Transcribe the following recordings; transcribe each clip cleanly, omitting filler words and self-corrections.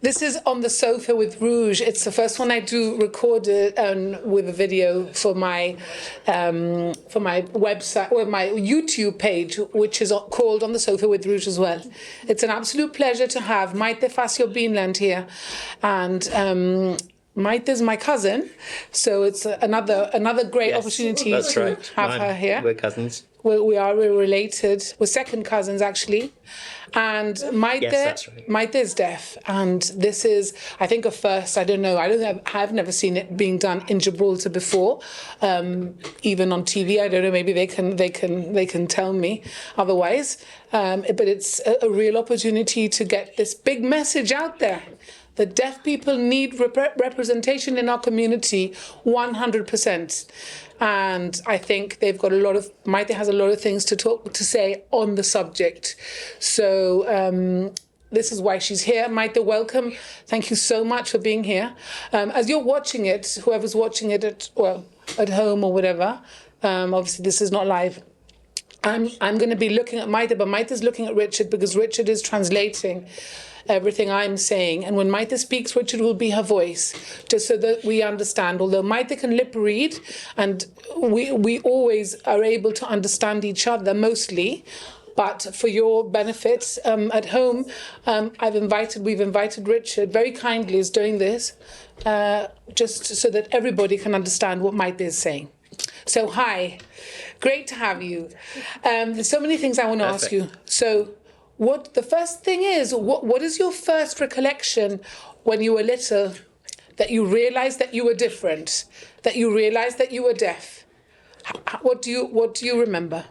This is On the Sofa with Rouge. It's the first one I do recorded with a video for my website or my YouTube page, which is called On the Sofa with Rouge as well. It's an absolute pleasure to have Maite Facio Beanland here, and Maite is my cousin, so it's another great opportunity to have her here. We're cousins. We're related. We're second cousins, actually. And Maite, yes, that's right. Maite is deaf, and this is, I think, a first. I don't know. I've never seen it being done in Gibraltar before, even on TV. I don't know. Maybe they can tell me otherwise. But it's a real opportunity to get this big message out there. The deaf people need representation in our community, 100%. And I think they've got Maite has a lot of things to say on the subject. So this is why she's here. Maite, welcome. Thank you so much for being here. As you're watching it, whoever's watching it at home or whatever, obviously this is not live. I'm going to be looking at Maite, but Maite's looking at Richard because Richard is translating everything I'm saying. And when Maite speaks, Richard will be her voice, just so that we understand. Although Maite can lip read, and we always are able to understand each other mostly. But for your benefit at home, we've invited Richard, very kindly is doing this, just so that everybody can understand what Maite is saying. So hi, great to have you. There's so many things I want to ask you. So the first thing is, what is your first recollection when you were little, that you realized that you were different, that you realized that you were deaf? What do you remember?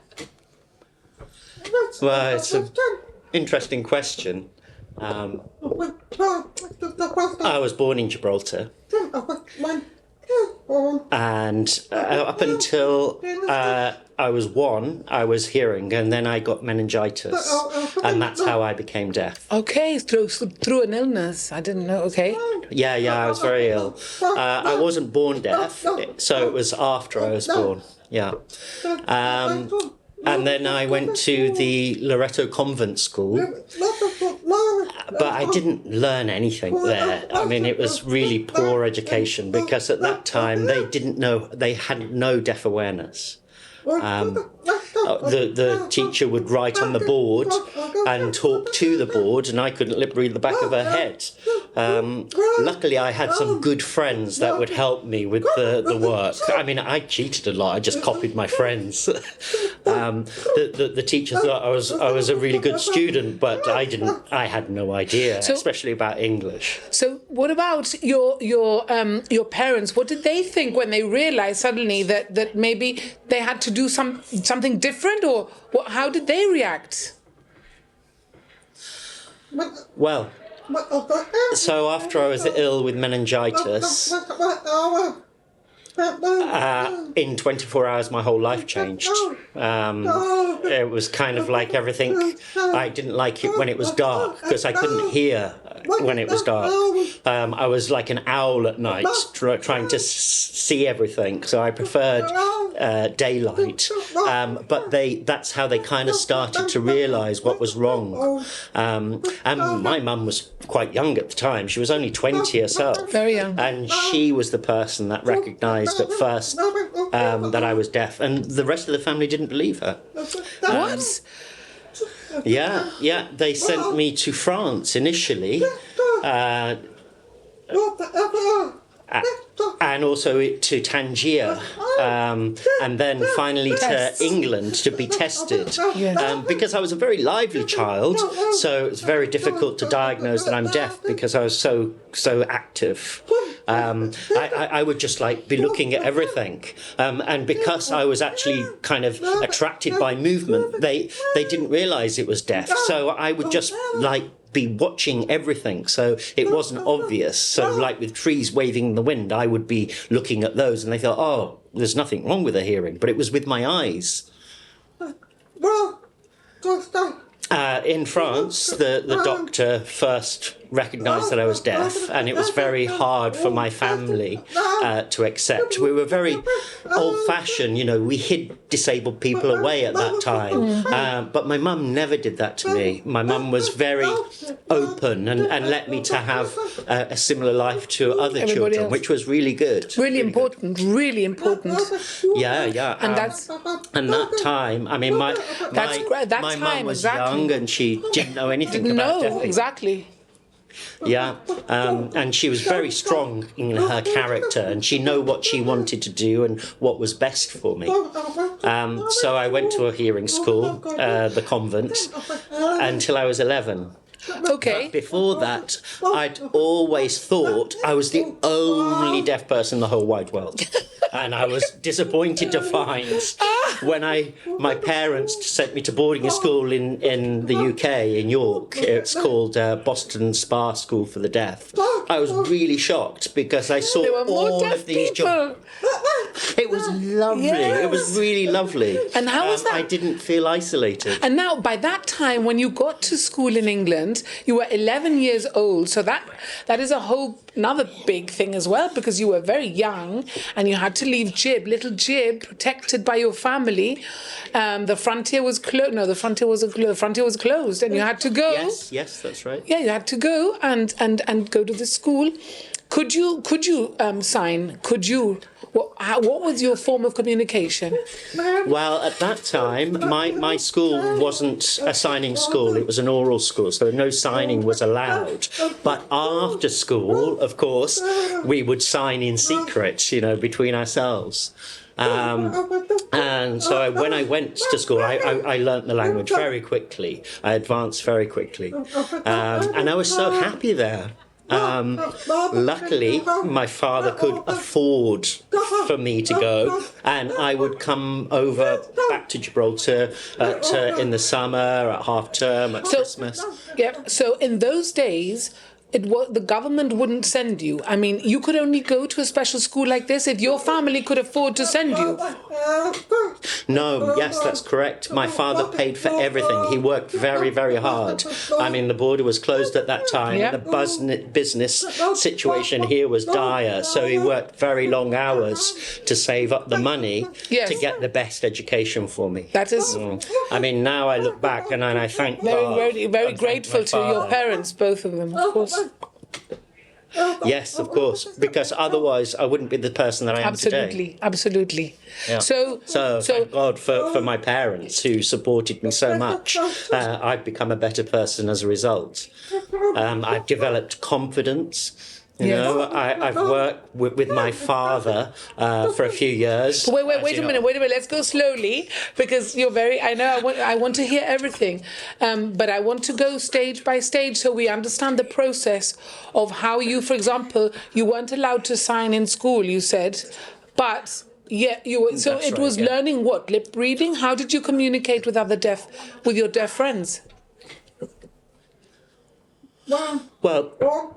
Well, it's an interesting question. I was born in Gibraltar, and up until I was 1, I was hearing, and then I got meningitis, and that's how I became deaf. Okay, through an illness. I didn't know. Okay. Yeah, I was very ill. I wasn't born deaf, so it was after I was born. Yeah. And then I went to the Loreto Convent School, but I didn't learn anything there. I mean, it was really poor education because at that time they had no deaf awareness. The teacher would write on the board and talk to the board, and I couldn't lip read the back of her head. Luckily, I had some good friends that would help me with the work. I mean, I cheated a lot. I just copied my friends. The teacher thought I was a really good student, but I had no idea, especially about English. So, what about your parents? What did they think when they realized suddenly that maybe they had to do something different, or how did they react? Well, so after I was ill with meningitis, in 24 hours my whole life changed. It was kind of like everything. I didn't like it when it was dark because I couldn't hear when it was dark. I was like an owl at night trying to see everything, so I preferred daylight. But that's how they kind of started to realise what was wrong. And my mum was quite young at the time. She was only 20 herself. Very young. And she was the person that recognised at first that I was deaf, and the rest of the family didn't believe her. What? Yeah. They sent me to France initially, and also to Tangier, and then finally to England to be tested. Because I was a very lively child, so it's very difficult to diagnose that I'm deaf because I was so active. I would just be looking at everything, and because I was actually kind of attracted by movement, they didn't realise it was deaf. So I would just be watching everything, so it wasn't obvious. So with trees waving in the wind, I would be looking at those, and they thought, oh, there's nothing wrong with her hearing, but it was with my eyes. In France, the doctor first recognised that I was deaf, and it was very hard for my family to accept. We were very old-fashioned, you know, we hid disabled people away at that time. But my mum never did that to me. My mum was very open and let me to have a similar life to other children, else. which was really good. Really important, really important. Yeah. And that's... And that time, I mean, my mum was young and she didn't know anything about deaf people. Exactly. Yeah, and she was very strong in her character, and she knew what she wanted to do and what was best for me. So I went to a hearing school, the convent, until I was 11. Okay. But before that, I'd always thought I was the only deaf person in the whole wide world. And I was disappointed to find when my parents sent me to boarding school in the UK, in York. It's called Boston Spa School for the Deaf. I was really shocked because I saw all of these jobs. It was lovely. Yes. It was really lovely. And how was that? I didn't feel isolated. And now, by that time, when you got to school in England, you were 11 years old. So that is another big thing as well, because you were very young and you had to leave little Jib, protected by your family. The frontier was closed. No, the frontier was closed, and you had to go. Yes, that's right. Yeah, you had to go and go to the school. Could you sign? Could you? What was your form of communication? Well, at that time, my school wasn't a signing school. It was an oral school, so no signing was allowed. But after school, of course, we would sign in secret, you know, between ourselves. And so when I went to school, I learnt the language very quickly. I advanced very quickly. And I was so happy there. Luckily, my father could afford for me to go, and I would come over back to Gibraltar in the summer, at half term, at Christmas. Yeah. So in those days, the government wouldn't send you. I mean, you could only go to a special school like this if your family could afford to send you. No, yes, that's correct. My father paid for everything. He worked very, very hard. I mean, the border was closed at that time. Yep. The business situation here was dire, so he worked very long hours to save up the money to get the best education for me. That is... I mean, now I look back and I thank Very, God. very, very grateful to your parents, both of them, of course. Yes, of course, because otherwise I wouldn't be the person that I am today. Absolutely. Yeah. So thank God for my parents who supported me so much. I've become a better person as a result. I've developed confidence. You know, I've worked with my father for a few years. Wait a minute. Let's go slowly, because you're very... I want to hear everything. But I want to go stage by stage so we understand the process of how you, for example, you weren't allowed to sign in school, you said, but... Yeah, you were, so it was learning what? Lip reading? How did you communicate with with your deaf friends? Well,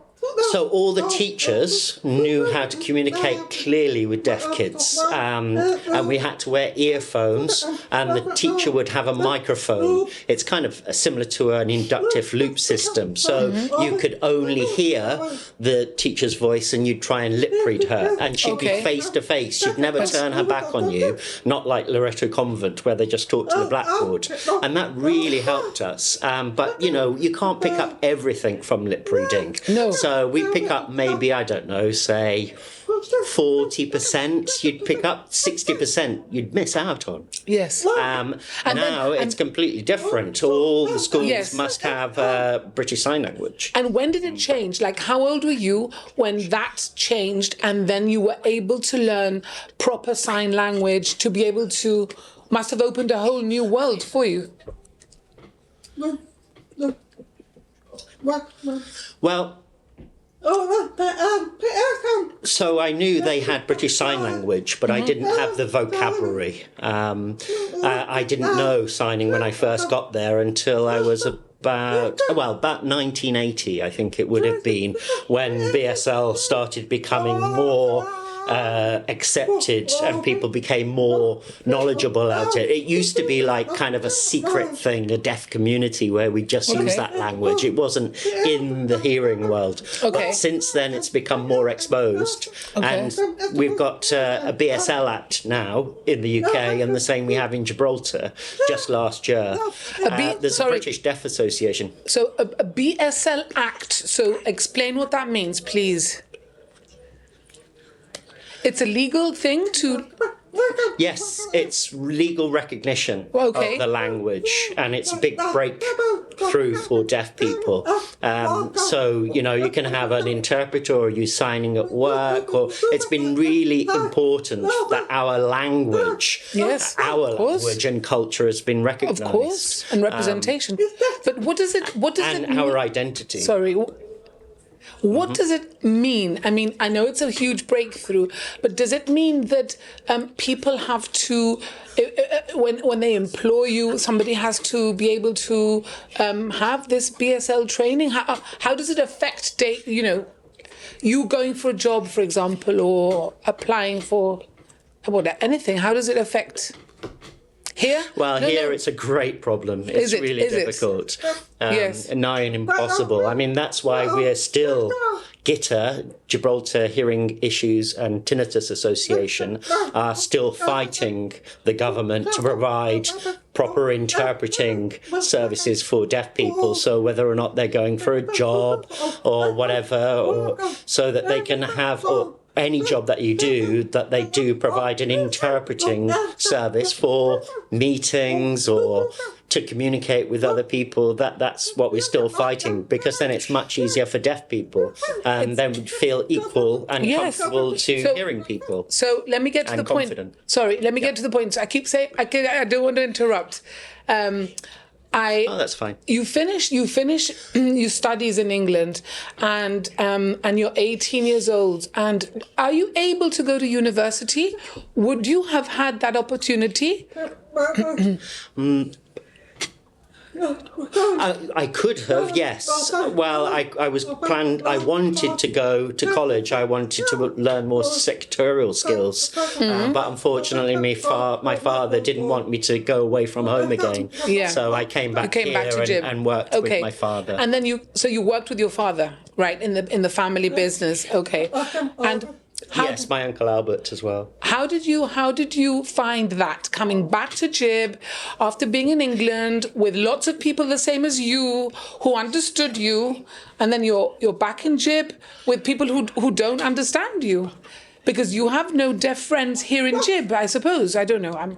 so all the teachers knew how to communicate clearly with deaf kids, and we had to wear earphones, and the teacher would have a microphone. It's kind of similar to an inductive loop system, so you could only hear the teacher's voice and you'd try and lip read her, and she'd be face to face. She'd never turn her back on you, not like Loreto Convent where they just talk to the blackboard, and that really helped us. But, you know, you can't pick up everything from lip reading. No. So we pick up maybe, I don't know, say 40%. You'd pick up 60%. You'd miss out on. Yes. Now it's completely different. All the schools must have British Sign Language. And when did it change? Like, how old were you when that changed, and then you were able to learn proper sign language to be able to... Must have opened a whole new world for you. Well, so I knew they had British Sign Language, but I didn't have the vocabulary. I didn't know signing when I first got there until I was about 1980, I think it would have been, when BSL started becoming more accepted and people became more knowledgeable about it. It used to be like kind of a secret thing, a deaf community where we just use that language. It wasn't in the hearing world. But since then it's become more exposed. And we've got a BSL Act now in the UK, and the same we have in Gibraltar just last year. There's a British Deaf Association. So a BSL Act, so explain what that means, please. It's a legal thing to... Yes, it's legal recognition of the language, and it's a big breakthrough for deaf people. So, you know, you can have an interpreter or you signing at work, or it's been really important that our language, language and culture has been recognised. Of course, and representation. But what does it mean? Our identity. Sorry. What does it mean? I mean, I know it's a huge breakthrough, but does it mean that people have to, when they employ you, somebody has to be able to have this BSL training? How does it affect, you going for a job, for example, or applying for anything? How does it affect? Here? Well, it's a great problem. It's really difficult. Nigh and impossible. I mean, that's why we're still GITA, Gibraltar Hearing Issues and Tinnitus Association, are still fighting the government to provide proper interpreting services for deaf people. So whether or not they're going for a job or whatever, or so that they can have... any job that you do, that they do provide an interpreting service for meetings or to communicate with other people. That's what we're still fighting, because then it's much easier for deaf people and then would feel equal and comfortable to hearing people. So let me get to the point. Sorry, let me get to the point. I keep saying, I don't want to interrupt. That's fine. You finish your studies in England, and you're 18 years old. And are you able to go to university? Would you have had that opportunity? I could have, yes. Well, I wanted to go to college. I wanted to learn more secretarial skills. But unfortunately, my father didn't want me to go away from home again. So I came back here and worked with my father. And then you worked with your father, right, in the family business. Okay. And yes, my Uncle Albert as well. How did you find that, coming back to Gib after being in England with lots of people the same as you who understood you, and then you're back in Gib with people who don't understand you, because you have no deaf friends here in Gib, I suppose. I don't know.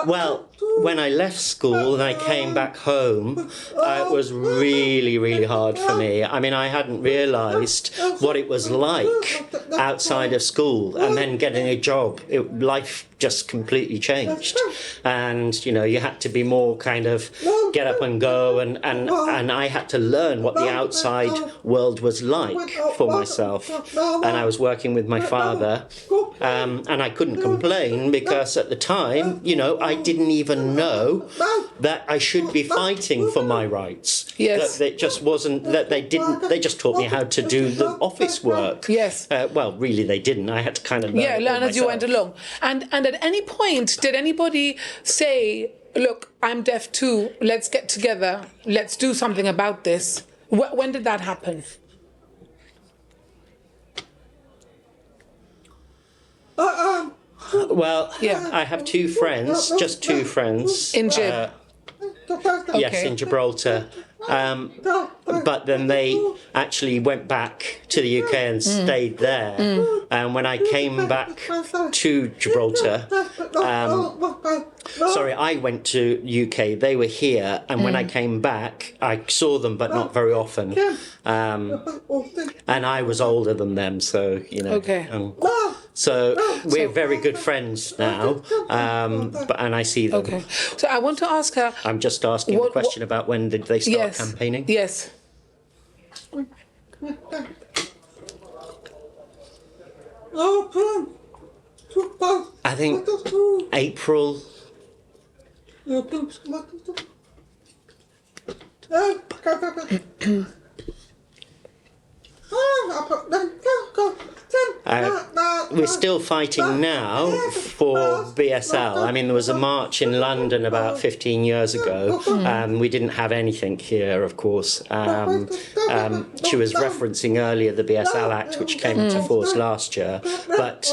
Well, when I left school and I came back home, it was really, really hard for me. I mean, I hadn't realised what it was like outside of school, and then getting a job. Life just completely changed, and you had to be more kind of get up and go, and I had to learn what the outside world was like for myself. And I was working with my father, and I couldn't complain, because at the time, I didn't even know that I should be fighting for my rights. Yes. That it just wasn't, that they just taught me how to do the office work. Yes. Well, really they didn't. I had to kind of learn as you went along. And at any point, did anybody say, look, I'm deaf too, let's get together, let's do something about this? When did that happen? Well, I have just two friends. In Gib? Yes, in Gibraltar. But then they actually went back to the UK and stayed there. And when I came back to Gibraltar, I went to UK, they were here, and when I came back, I saw them, but not very often. And I was older than them, so, so we're very good friends now, and I see them. Okay. So I want to ask her... I'm just asking the question about when did they start campaigning? Yes. I think April. we're still fighting now for BSL. I mean, there was a march in London about 15 years ago. We didn't have anything here, of course. She was referencing earlier the BSL Act, which came into force last year. But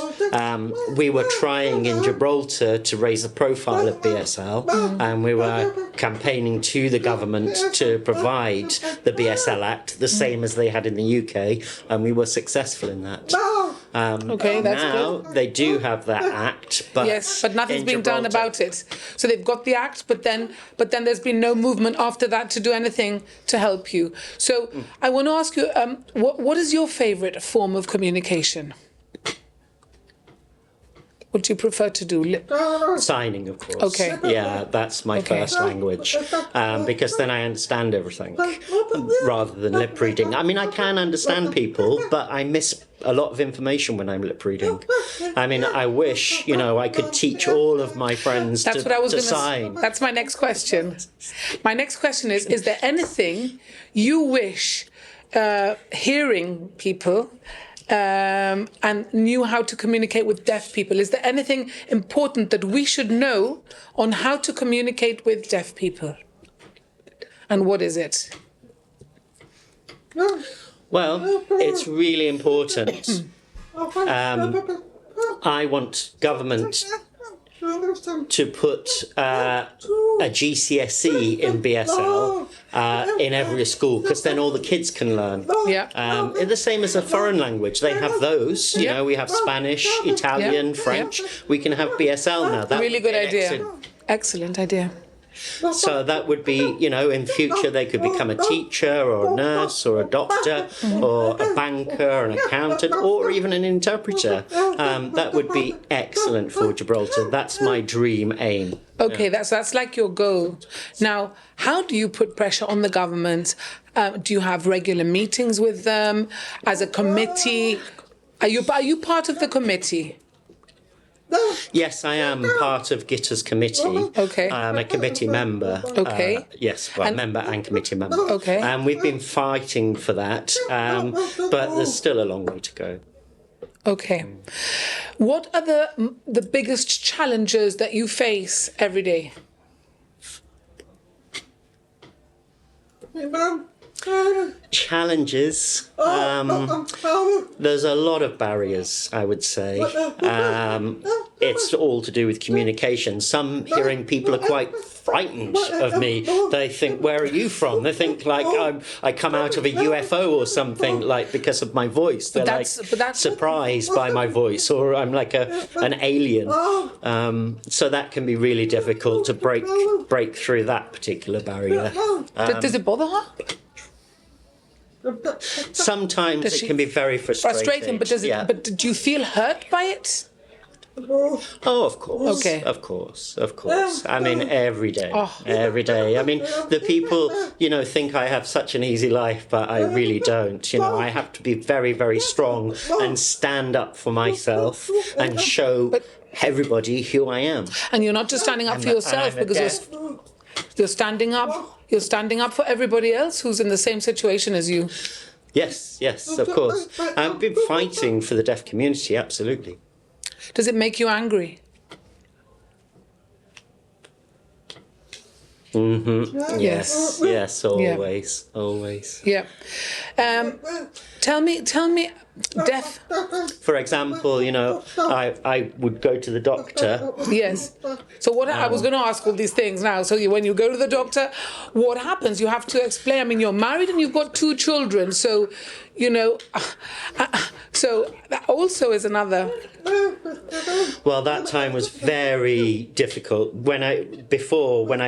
we were trying in Gibraltar to raise the profile of BSL, and we were campaigning to the government to provide the BSL Act, the same as they had in the UK, and we were successful in that. Okay, that's now good. They do have that act, but yes, but nothing's in been done Gibraltar- about it. So they've got the act, but then there's been no movement after that to do anything to help you. So I want to ask you, what is your favourite form of communication? What do you prefer to do? Signing, of course. Okay. Yeah, that's my first language, because then I understand everything rather than lip reading. I mean, I can understand people, but I miss a lot of information when I'm lip reading. I mean, I wish, I could teach all of my friends to sign. That's my next question. My next question is there anything you wish hearing people and knew how to communicate with deaf people? Is there anything important that we should know on how to communicate with deaf people? And what is it? Well, it's really important. I want government to put a GCSE in BSL in every school, because then all the kids can learn. Yeah. The same as a foreign language. They have those. You know, we have Spanish, Italian, French. We can have BSL now. That really good idea. excellent. Excellent idea. So that would be, in future they could become a teacher or a nurse or a doctor or a banker, an accountant, or even an interpreter. That would be excellent for Gibraltar. That's my dream aim. Okay, that's like your goal. Now, how do you put pressure on the government? Do you have regular meetings with them as a committee? Are you part of the committee? Yes, I am part of GITA's committee. Okay. I'm a committee member. Okay. Yes, well, member and committee member. Okay. And we've been fighting for that, but there's still a long way to go. Okay. What are the biggest challenges that you face every day? Challenges. There's a lot of barriers, I would say. It's all to do with communication. Some hearing people are quite frightened of me. They think, "Where are you from?" They think like I come out of a UFO or something, like because of my voice. They're like surprised by my voice, or I'm like an alien. So that can be really difficult to break through that particular barrier. Does it bother her? Sometimes it can be very frustrating. But But do you feel hurt by it? Oh, of course. Okay. Of course. I mean, every day. Every day. I mean, the people, think I have such an easy life, but I really don't. I have to be very, very strong and stand up for myself and show everybody who I am. And you're not just standing up for yourself, because you're standing up. You're standing up for everybody else who's in the same situation as you. Yes, of course. I've been fighting for the deaf community, absolutely. Does it make you angry? Mm-hmm. Yes, always. Yeah. Tell me, deaf. For example, I would go to the doctor. Yes. So what I was going to ask all these things now. So when you go to the doctor, what happens? You have to explain. I mean, you're married and you've got 2 children. So, so that also is another. Well, that time was very difficult. When I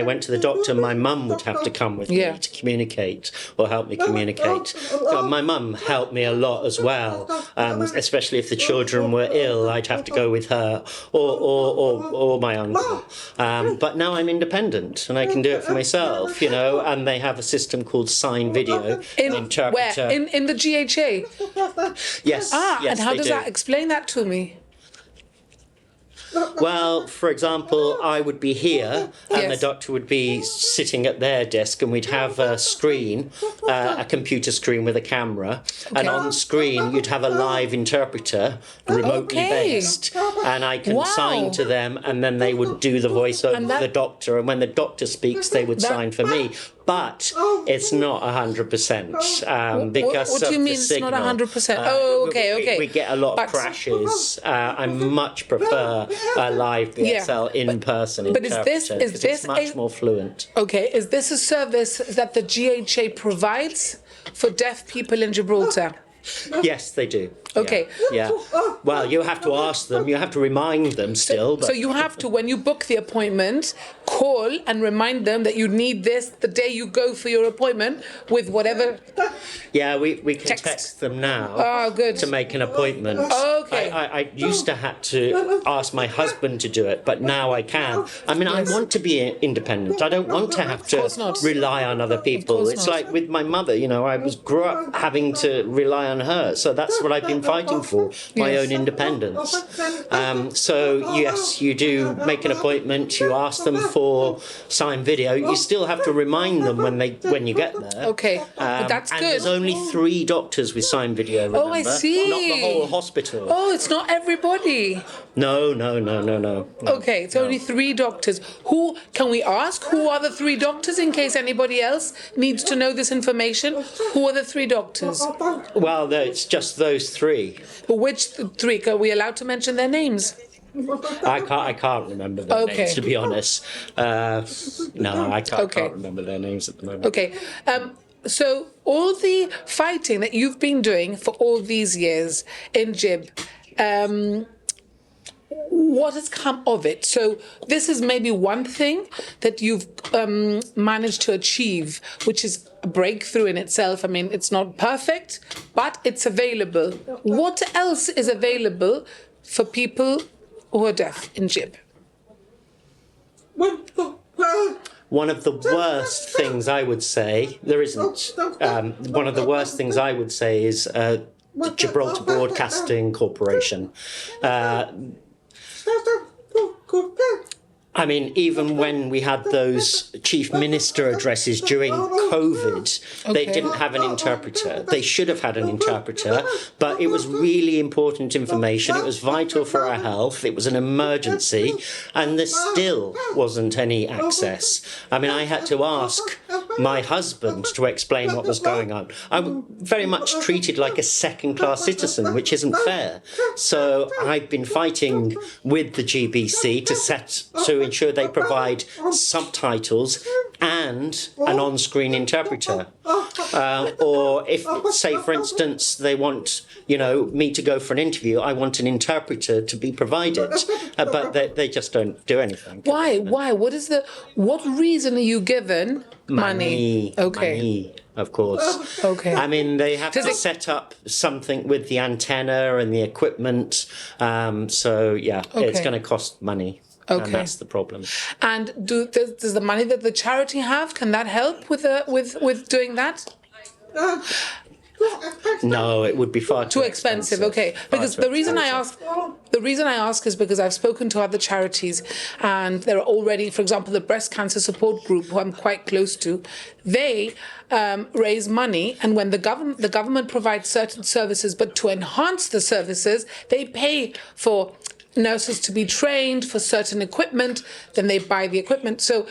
went to the doctor, my mum would have to come with me to communicate or help me communicate. My mum helped me a lot as well, especially if the children were ill. I'd have to go with her or my uncle. But now I'm independent and I can do it for myself, and they have a system called Sign Video. In interpreter. where? In the GHA? Yes. And how does that? Explain that to me. Well, for example, I would be here and the doctor would be sitting at their desk, and we'd have a screen, a computer screen with a camera, and on screen you'd have a live interpreter, remotely based, and I can sign to them, and then they would do the voice over the doctor, and when the doctor speaks, they would sign for me. But it's not 100% because what do you mean it's not 100%? Okay. We get a lot of crashes. I much prefer a live BSL in-person interpreter. But is this much more fluent? Okay, is this a service that the GHA provides for deaf people in Gibraltar? Yes, they do. Okay. Yeah. Well, you have to ask them. You have to remind them still. So you have to, when you book the appointment, call and remind them that you need this the day you go for your appointment with whatever. Yeah, we can text them now to make an appointment. Okay. I used to have to ask my husband to do it, but now I can. I mean, I want to be independent. I don't want to have to rely on other people. It's like with my mother, you know, I grew up having to rely on her. So that's what I've been fighting for, my own independence. So yes, you do make an appointment, you ask them for signed video. You still have to remind them when you get there. Okay, but that's and good. There's only 3 doctors with signed video, remember? Oh, I see. Not the whole hospital. Oh, it's not everybody. No. Okay, it's only 3 doctors. Who can we ask? Who are the 3 doctors in case anybody else needs to know this information? Who are the 3 doctors? Well, it's just those 3. Which 3? Are we allowed to mention their names? I can't remember their names, to be honest. No, I can't remember their names at the moment. Okay. So all the fighting that you've been doing for all these years in Gib, what has come of it? So this is maybe one thing that you've managed to achieve, which is a breakthrough in itself. I mean, it's not perfect, but it's available. What else is available for people who are deaf in Gib? One of the worst things I would say, there isn't, one of the worst things I would say is the Gibraltar Broadcasting Corporation. I mean, even when we had those chief minister addresses during COVID, they didn't have an interpreter. They should have had an interpreter, but it was really important information. It was vital for our health. It was an emergency, and there still wasn't any access. I mean, I had to ask my husband to explain what was going on. I'm very much treated like a second-class citizen, which isn't fair. So I've been fighting with the GBC to ensure they provide subtitles and an on-screen interpreter. Or if, say, for instance, they want, me to go for an interview, I want an interpreter to be provided. But they just don't do anything. Why? What reason are you given? Money. Okay. Money, of course. Okay. I mean, they have to set up something with the antenna and the equipment. It's going to cost money. Okay. And that's the problem. And does the money that the charity have, can that help with doing that? No, it would be far too expensive. Okay, because the reason I ask is because I've spoken to other charities, and there are already, for example, the breast cancer support group, who I'm quite close to. They raise money, and when the government provides certain services, but to enhance the services, they pay for nurses to be trained, for certain equipment, then they buy the equipment. So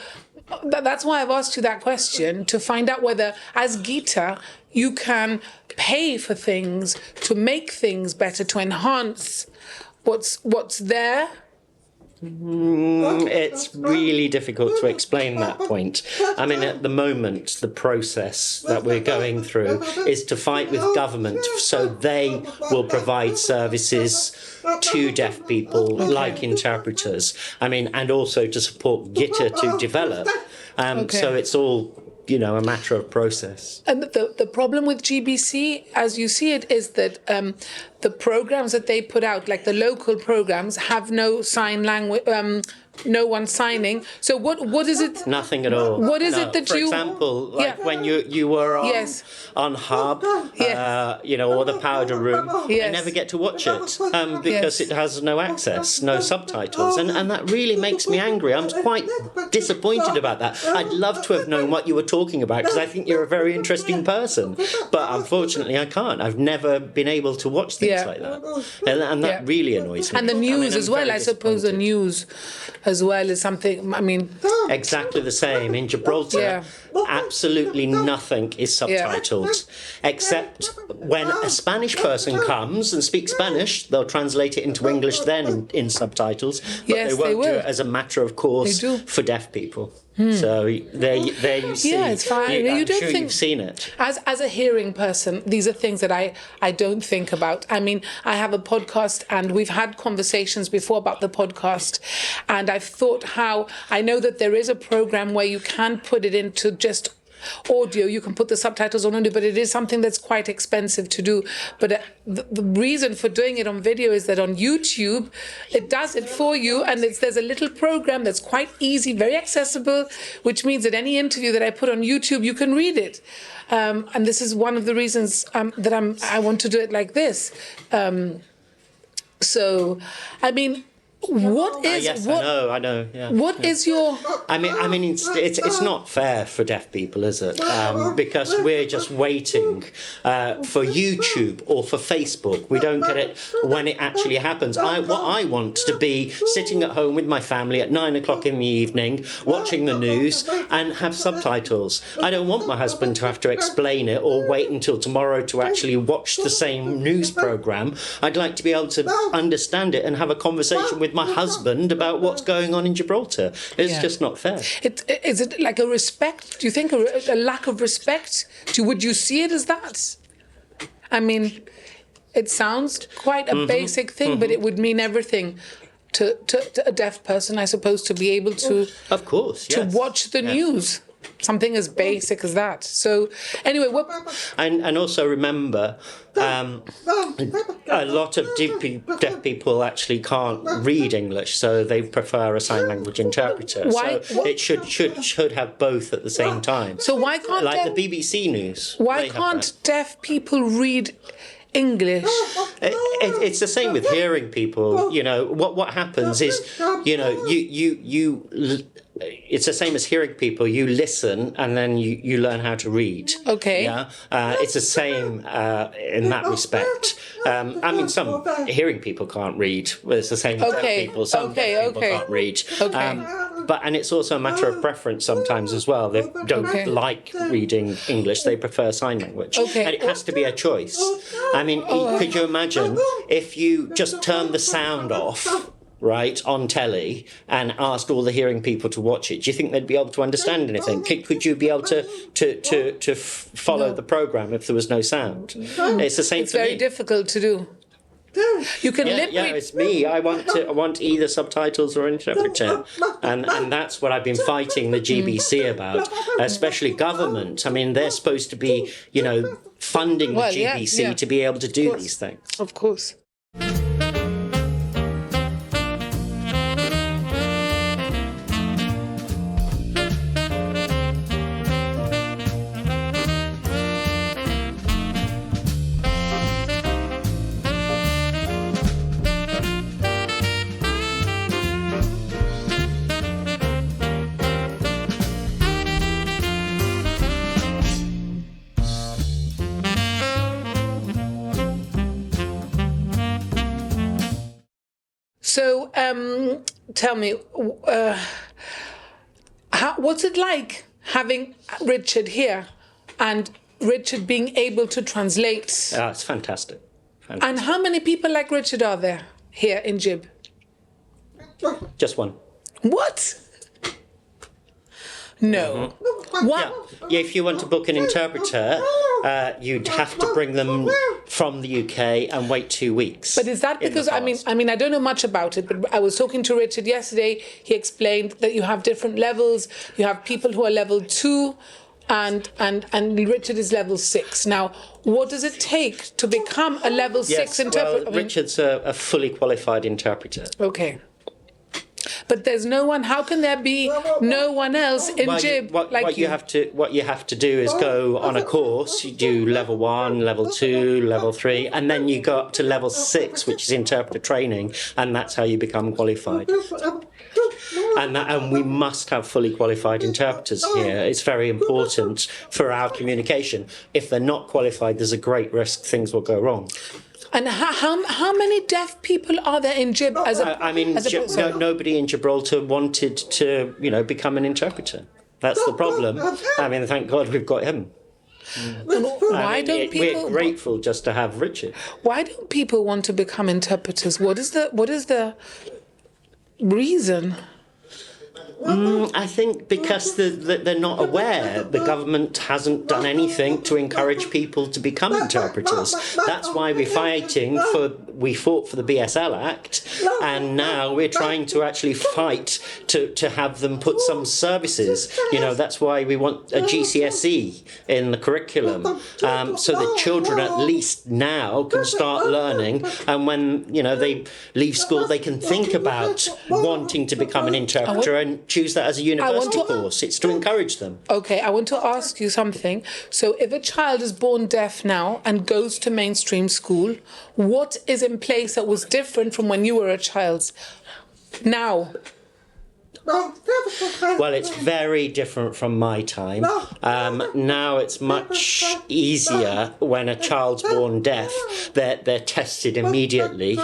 that's why I've asked you that question, to find out whether, as Gita, you can pay for things, to make things better, to enhance what's there. It's really difficult to explain that point. I mean, at the moment, the process that we're going through is to fight with government so they will provide services to deaf people like interpreters. I mean, and also to support GITA to develop. So it's all, a matter of process. And the problem with GBC, as you see it, is that the programs that they put out, like the local programs, have no sign language. No one signing. So what is it? Nothing at all. What is it that for you? example, like when you were on Hub, or the Powder Room, I never get to watch it because it has no access, no subtitles, and that really makes me angry. I'm quite disappointed about that. I'd love to have known what you were talking about because I think you're a very interesting person, but unfortunately I can't. I've never been able to watch things like that, and that really annoys me. And the news as well. I suppose the news as well is something. I mean, exactly the same in Gibraltar. Absolutely nothing is subtitled, except when a Spanish person comes and speaks Spanish, they'll translate it into English then in subtitles, but they won't do it as a matter of course for deaf people. So there you see. Yeah, it's fine. I'm sure you've seen it. As a hearing person, these are things that I don't think about. I mean, I have a podcast, and we've had conversations before about the podcast, and I've thought how I know that there is a program where you can put it into just audio, you can put the subtitles on audio, but it is something that's quite expensive to do. But the reason for doing it on video is that on YouTube, it does it for you, and there's a little program that's quite easy, very accessible, which means that any interview that I put on YouTube, you can read it. And this is one of the reasons that I want to do it like this. So, I mean, what is yes, I know. Yeah. What is your? I mean, it's not fair for deaf people, is it? Because we're just waiting for YouTube or for Facebook. We don't get it when it actually happens. What I want to be sitting at home with my family at 9 o'clock in the evening, watching the news, and have subtitles. I don't want my husband to have to explain it or wait until tomorrow to actually watch the same news program. I'd like to be able to understand it and have a conversation with my husband about what's going on in Gibraltar. It's just not fair. Is it like a respect? Do you think a lack of respect? Would you see it as that? I mean, it sounds quite a basic thing, but it would mean everything to a deaf person, I suppose, to be able to, of course, to watch the news. Something as basic as that. So anyway, and also remember, a lot of deaf people actually can't read English, so they prefer a sign language interpreter. It should have both at the same time. So why can't the BBC News? Why can't deaf people read English? It's the same with hearing people. You know what happens is, it's the same as hearing people. You listen and then you learn how to read. Okay. Yeah. It's the same in that respect. I mean, some hearing people can't read. Well, it's the same with deaf people. Some deaf people can't read. Okay. And it's also a matter of preference sometimes as well. They don't like reading English. They prefer sign language. Okay. And it has to be a choice. I mean, could you imagine if you just turned the sound off, right, on telly and asked all the hearing people to watch it? Do you think they'd be able to understand anything? Could you be able to follow the program if there was no sound? It's the same. It's very difficult to do. You can it's me. I want either subtitles or interpreter, and that's what I've been fighting the GBC about, especially government. I mean, they're supposed to be, funding the GBC to be able to do these things. Of course. So, tell me, what's it like having Richard here and Richard being able to translate? It's fantastic. And how many people like Richard are there here in Gib? Just one. What? No. What? Yeah, if you want to book an interpreter, you'd have to bring them from the UK and wait 2 weeks. But is that because I mean I don't know much about it, but I was talking to Richard yesterday. He explained that you have different levels. You have people who are level 2, and Richard is level 6. Now, what does it take to become a level 6 interpreter? Well, Richard's a fully qualified interpreter. Okay. But there's no one. How can there be no one else in Jib like you? What you have to do is go on a course. You do level 1, level 2, level 3, and then you go up to level 6, which is interpreter training, and that's how you become qualified. And we must have fully qualified interpreters here. It's very important for our communication. If they're not qualified, there's a great risk things will go wrong. And how many deaf people are there in Jib? Nobody in Gibraltar wanted to, become an interpreter. That's the problem. I mean, thank God we've got him. We're grateful just to have Richard. Why don't people want to become interpreters? What is the reason? I think because they're not aware. The government hasn't done anything to encourage people to become interpreters. That's why we fought for the BSL Act, and now we're trying to actually fight to have them put some services. That's why we want a GCSE in the curriculum, so that children at least now can start learning, and when they leave school, they can think about wanting to become an interpreter and choose that as a university course. It's to encourage them. Okay, I want to ask you something. So if a child is born deaf now and goes to mainstream school, what is in place that was different from when you were a child now? Well, it's very different from my time. Now it's much easier when a child's born deaf. They're tested immediately,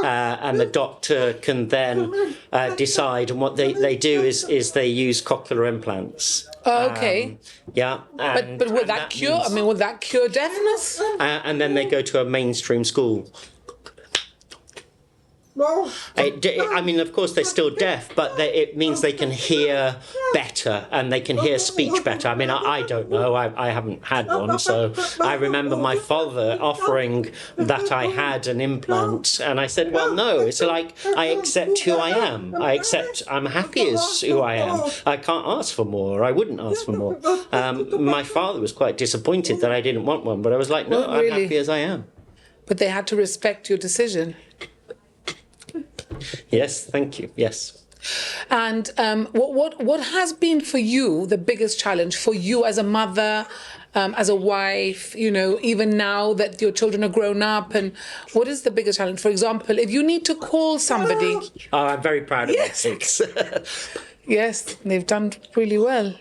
and the doctor can then decide. And what they do is they use cochlear implants. Okay. But would that cure? I mean, would that cure deafness? And then they go to a mainstream school. I mean, of course, they're still deaf, but it means they can hear better and they can hear speech better. I mean, I don't know. I haven't had one. So I remember my father offering that I had an implant. And I said, well, no, it's like I accept who I am. I'm happy as who I am. I can't ask for more. I wouldn't ask for more. My father was quite disappointed that I didn't want one. But I was like, no, I'm happy as I am. But they had to respect your decision. Yes, thank you. Yes. And what has been for you the biggest challenge for you as a mother, as a wife, even now that your children are grown up, and what is the biggest challenge? For example, if you need to call somebody. Oh, I'm very proud of my kids. Yes, they've done really well.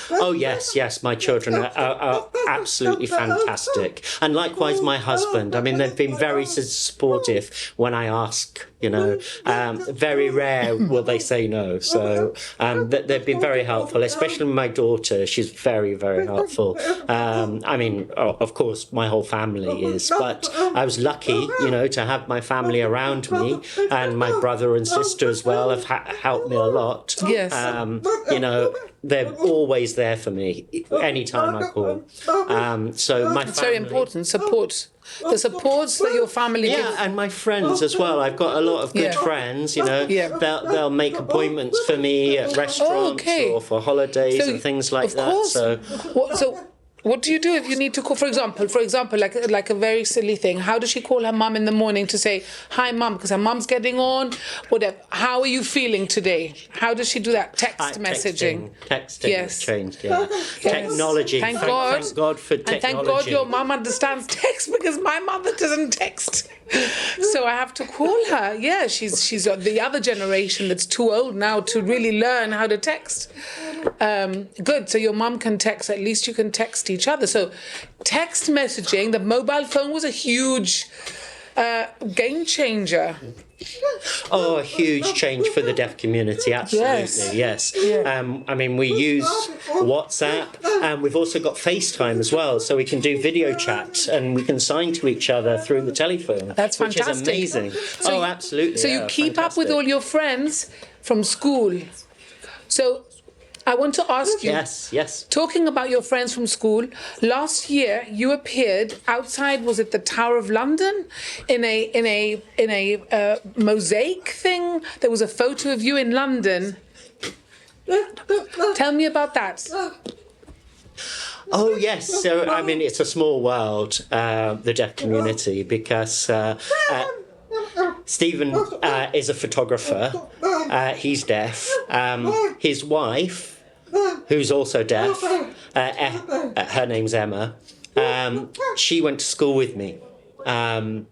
Oh, yes, my children are absolutely fantastic. And likewise, my husband. I mean, they've been very supportive when I ask, very rare will they say no. So they've been very helpful, especially my daughter. She's very, very helpful. I mean, of course, my whole family is. But I was lucky, to have my family around me. And my brother and sister as well have helped me a lot. Yes. They're always there for me anytime I call. So my it's very important. Support. The support that your family gives. And my friends as well. I've got a lot of good friends. They'll make appointments for me at restaurants or for holidays and things like that. Course. So what do you do if you need to call? For example, like a very silly thing. How does she call her mum in the morning to say, "Hi, mum," because her mum's getting on? Whatever. How are you feeling today? How does she do that? Text messaging. Texting has changed. Yeah. Yes. Technology. Thank God for technology. And thank God your mum understands text, because my mother doesn't text. So I have to call her. Yeah, she's the other generation that's too old now to really learn how to text. Good. So your mum can text. At least you can text each other. So text messaging, the mobile phone was a huge game changer. Oh, a huge change for the deaf community, absolutely, yes. Yeah. I mean, we use WhatsApp, and we've also got FaceTime as well, so we can do video chat and we can sign to each other through the telephone. That's fantastic. Which is amazing. Absolutely. So you keep up with all your friends from school. So I want to ask you. Yes. Talking about your friends from school, last year you appeared outside. Was it the Tower of London, in a mosaic thing? There was a photo of you in London. Tell me about that. Oh yes, so I mean it's a small world, the deaf community, because Stephen is a photographer. He's deaf. His wife, who's also deaf, her name's Emma. She went to school with me, and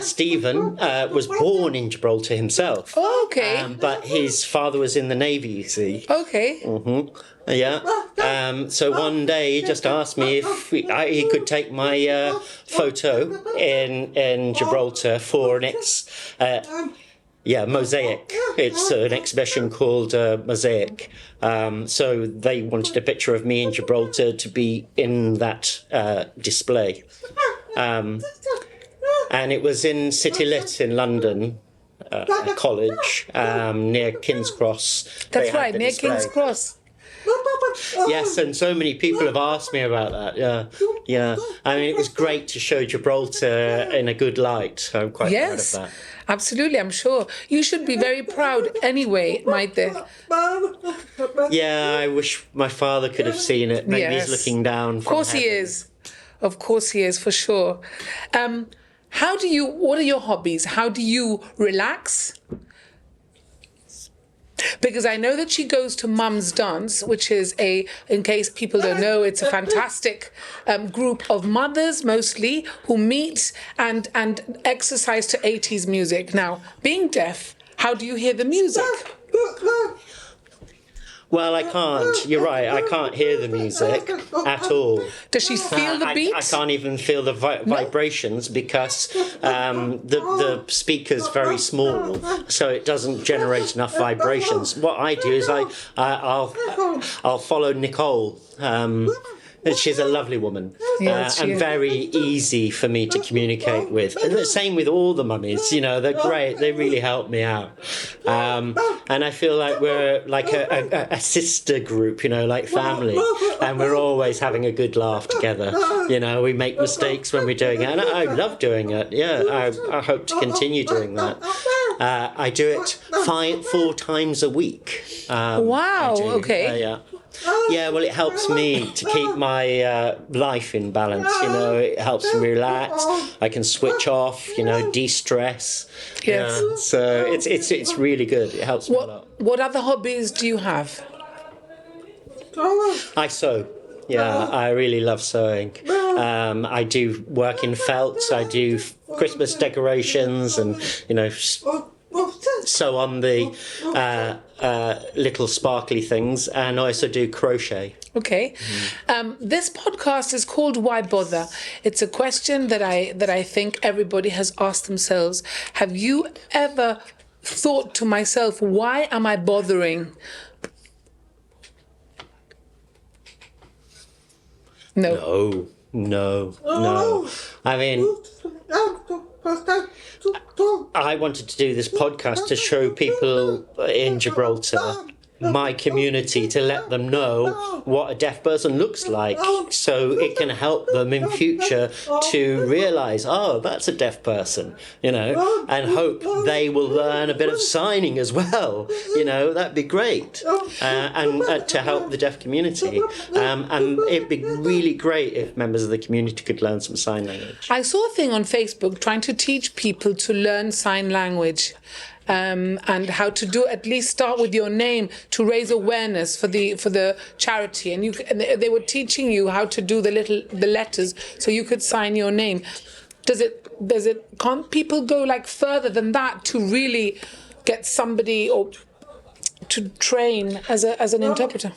Stephen was born in Gibraltar himself. Oh, okay. But his father was in the Navy, you see. Okay. Yeah. So one day he just asked me if he could take my photo in Gibraltar for an mosaic. It's an exhibition called Mosaic. So they wanted a picture of me in Gibraltar to be in that display. And it was in City Lit in London, a college, near King's Cross. That's right, near King's Cross. Yes, and so many people have asked me about that. Yeah. I mean, it was great to show Gibraltar in a good light. I'm quite proud of that. Absolutely, I'm sure. You should be very proud anyway, Maite. Yeah, I wish my father could have seen it. Maybe he's looking down from Of course he is. Of course he is, for sure. What are your hobbies? How do you relax? Because I know that she goes to Mum's Dance, which is in case people don't know, it's a fantastic group of mothers mostly who meet and exercise to 80s music. Now, being deaf, how do you hear the music? Well, I can't. You're right. I can't hear the music at all. Does she feel the beats? I can't even feel the vibrations because the speaker's very small, so it doesn't generate enough vibrations. What I do is I'll follow Nicole. She's a lovely woman and very easy for me to communicate with. And the same with all the mummies, they're great. They really help me out. And I feel like we're like a sister group, like family. And we're always having a good laugh together. We make mistakes when we're doing it. And I love doing it. Yeah, I hope to continue doing that. I do it 4 times a week. Wow, okay. Yeah, well, it helps me to keep my life in balance. It helps me relax. I can switch off. De-stress. Yes. So it's really good. It helps me a lot. What other hobbies do you have? I sew. Yeah, I really love sewing. I do work in felt. I do Christmas decorations and sew on the little sparkly things, and I also do crochet. Okay. This podcast is called Why Bother? It's a question that I think everybody has asked themselves. Have you ever thought to myself, why am I bothering? No. No. I mean, I wanted to do this podcast to show people in Gibraltar, my community, to let them know what a deaf person looks like, so it can help them in future to realise, that's a deaf person, and hope they will learn a bit of signing as well. That'd be great, and to help the deaf community. And it'd be really great if members of the community could learn some sign language. I saw a thing on Facebook trying to teach people to learn sign language. And how to at least start with your name to raise awareness for the charity, and they were teaching you how to do the letters so you could sign your name. Can't people go like further than that to really get somebody or to train as an interpreter?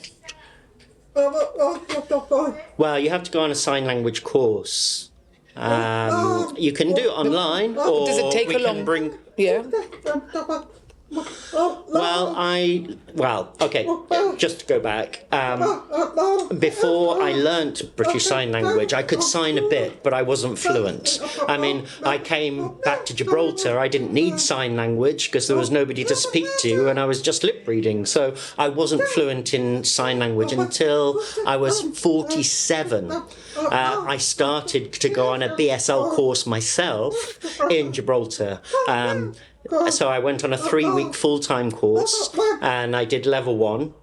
Well, you have to go on a sign language course. You can do it online, or does it take we can bring. Yeah. Okay, just to go back. Before I learnt British Sign Language, I could sign a bit, but I wasn't fluent. I mean, I came back to Gibraltar, I didn't need sign language because there was nobody to speak to, and I was just lip reading. So I wasn't fluent in sign language until I was 47. I started to go on a BSL course myself in Gibraltar. So I went on a 3-week full-time course, and I did level 1,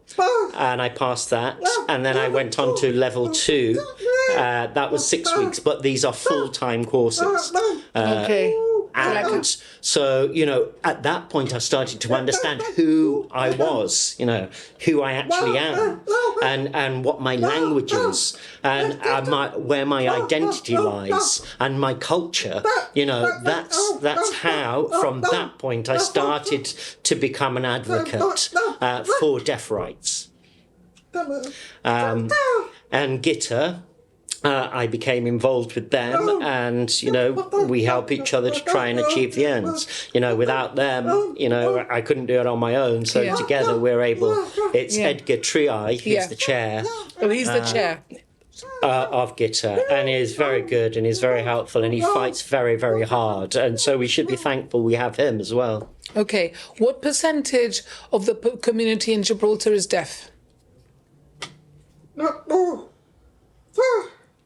and I passed that, and then I went on to level 2. That was 6 weeks, but these are full-time courses. Okay. And so, you know, at that point I started to understand who I was, you know, who I actually am, and what my language is, and where my identity lies, and my culture. You know, that's how, from that point, I started to become an advocate for deaf rights. And GITA, I became involved with them, and, you know, we help each other to try and achieve the ends. You know, without them, you know, I couldn't do it on my own, so together we're able. It's Edgar Triai, who's the chair. Oh, he's the chair. Of GITA, and is very good, and is very helpful, and he fights very, very hard, and so we should be thankful we have him as well. Okay, what percentage of the community in Gibraltar is deaf?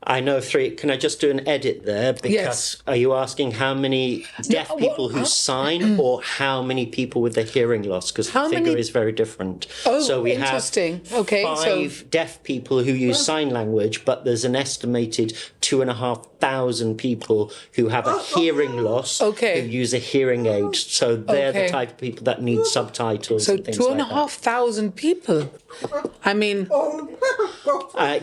I know 3. Can I just do an edit there? Because are you asking how many deaf people who sign, or how many people with a hearing loss? Because the figure is very different. Oh, so we interesting. have okay, 5 deaf people who use sign language, but there's an estimated 2,500 people who have a hearing loss who use a hearing aid. So they're the type of people that need subtitles. So and things 2,500 people. I mean,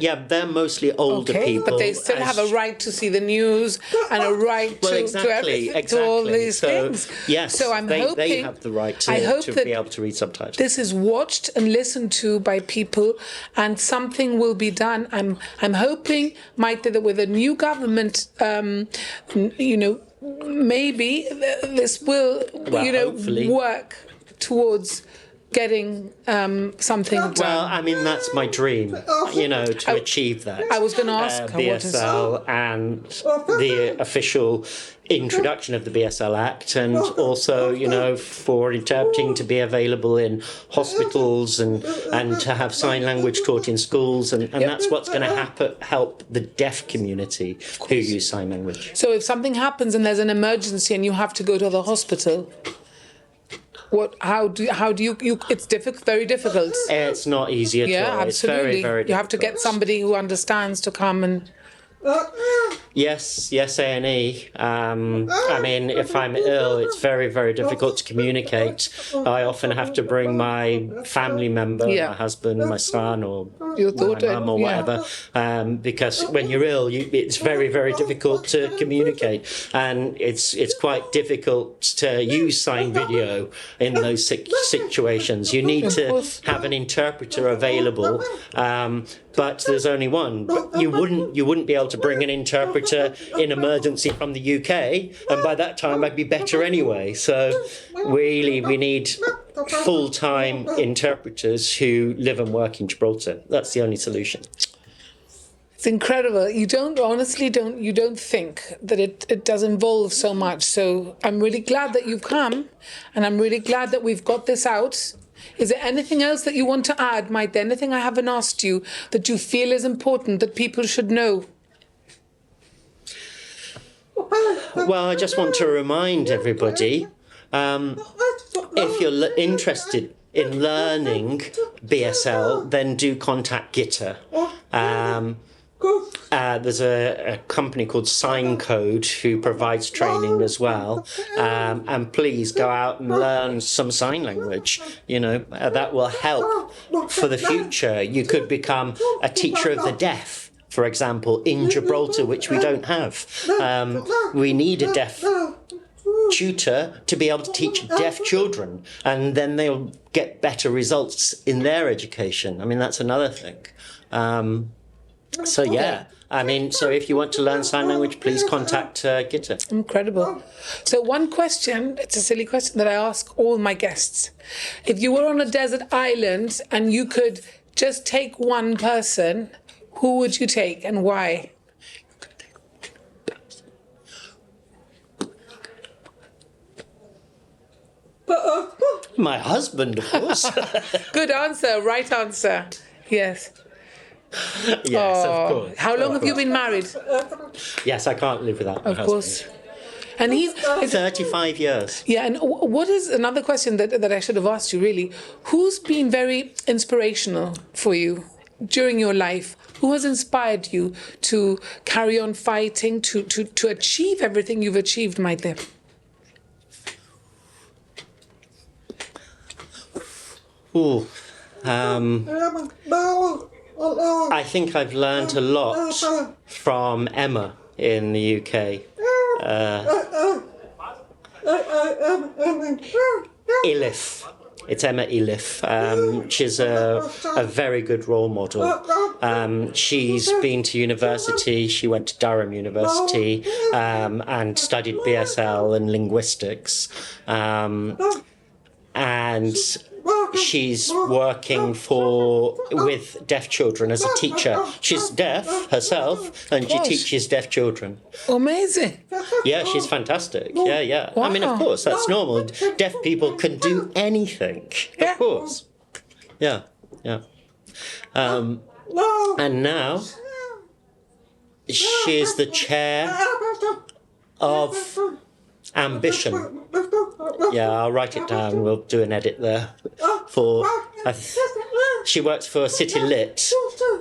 yeah, they're mostly older people. But they still have a right to see the news and a right to all these things. Yes, so I'm hoping they have the right to be able to read subtitles. This is watched and listened to by people, and something will be done. I'm hoping, Maite, that with a new government, you know, maybe this will, you know, hopefully work towards getting something done. Well, I mean, that's my dream, you know, to achieve that. I was going to ask BSL and the official introduction of the BSL Act, and also, you know, for interpreting to be available in hospitals, and to have sign language taught in schools, and that's what's going to help the deaf community who use sign language. So if something happens and there's an emergency and you have to go to the hospital, how do you it's very difficult. It's not easy at all. Absolutely. It's very, very difficult. You have to get somebody who understands to come and... Yes, A&E. I mean, if I'm ill, it's very, very difficult to communicate. I often have to bring my family member, my husband, my son, or your daughter, my mum, or whatever, because when you're ill, it's very, very difficult to communicate, and it's quite difficult to use sign video in those situations. You need to have an interpreter available. But there's only one. But you wouldn't be able to bring an interpreter in emergency from the UK, and by that time I'd be better anyway. So really, we need full-time interpreters who live and work in Gibraltar. That's the only solution. It's incredible. You don't think that it does involve so much. So I'm really glad that you've come, and I'm really glad that we've got this out. Is there anything else that you want to add, Maite? Anything I haven't asked you that you feel is important that people should know? Well, I just want to remind everybody, if you're interested in learning BSL, then do contact GITA. There's a company called Sign Code who provides training as well, and please go out and learn some sign language. You know, that will help for the future. You could become a teacher of the deaf, for example, in Gibraltar, which we don't have. We need a deaf tutor to be able to teach deaf children, and then they'll get better results in their education. I mean, that's another thing. So yeah, I mean, so if you want to learn sign language, please contact GITA. Incredible. So one question, it's a silly question that I ask all my guests. If you were on a desert island and you could just take one person, who would you take and why? My husband, of course. Good answer, right answer. Yes. Yes, of course. How long have you been married? Yes, I can't live without my husband. Of course. And he's 35 years. Yeah, and what is another question that I should have asked you, really? Who's been very inspirational for you during your life? Who has inspired you to carry on fighting, to achieve everything you've achieved, Maite? Ooh, I think I've learned a lot from Emma in the UK. Elif. It's Emma Elif. She's a very good role model. She's been to university. She went to Durham University and studied BSL and linguistics. And she's working with deaf children as a teacher. She's deaf herself, and she teaches deaf children. Amazing. Yeah, she's fantastic. Yeah. Wow. I mean, of course, that's normal. Deaf people can do anything. Yeah. Of course. Yeah. And now she's the chair of Ambition. Yeah, I'll write it down. We'll do an edit there. She works for City Lit,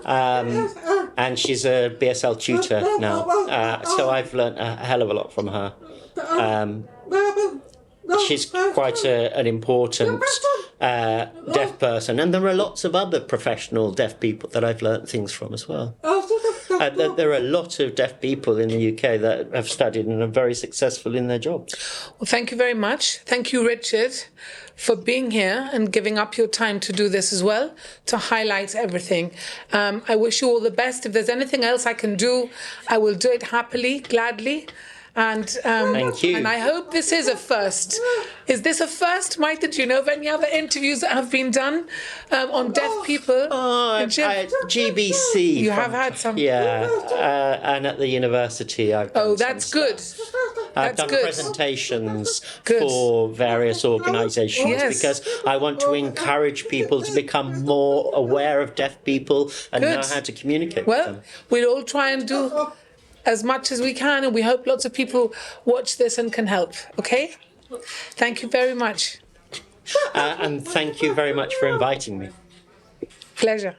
and she's a BSL tutor now. So I've learnt a hell of a lot from her. She's quite an important deaf person, and there are lots of other professional deaf people that I've learnt things from as well. There are a lot of deaf people in the UK that have studied and are very successful in their jobs. Well, thank you very much. Thank you, Richard, for being here and giving up your time to do this as well, to highlight everything. I wish you all the best. If there's anything else I can do, I will do it happily, gladly. And thank you. And I hope this is a first. Is this a first, Maite? Do you know of any other interviews that have been done on deaf people? GBC. You have had some. Yeah, and at the university I've done that's good. I've done presentations for various organisations because I want to encourage people to become more aware of deaf people and know how to communicate with them. We'll all try and do as much as we can, and we hope lots of people watch this and can help. Okay? Thank you very much. And thank you very much for inviting me. Pleasure.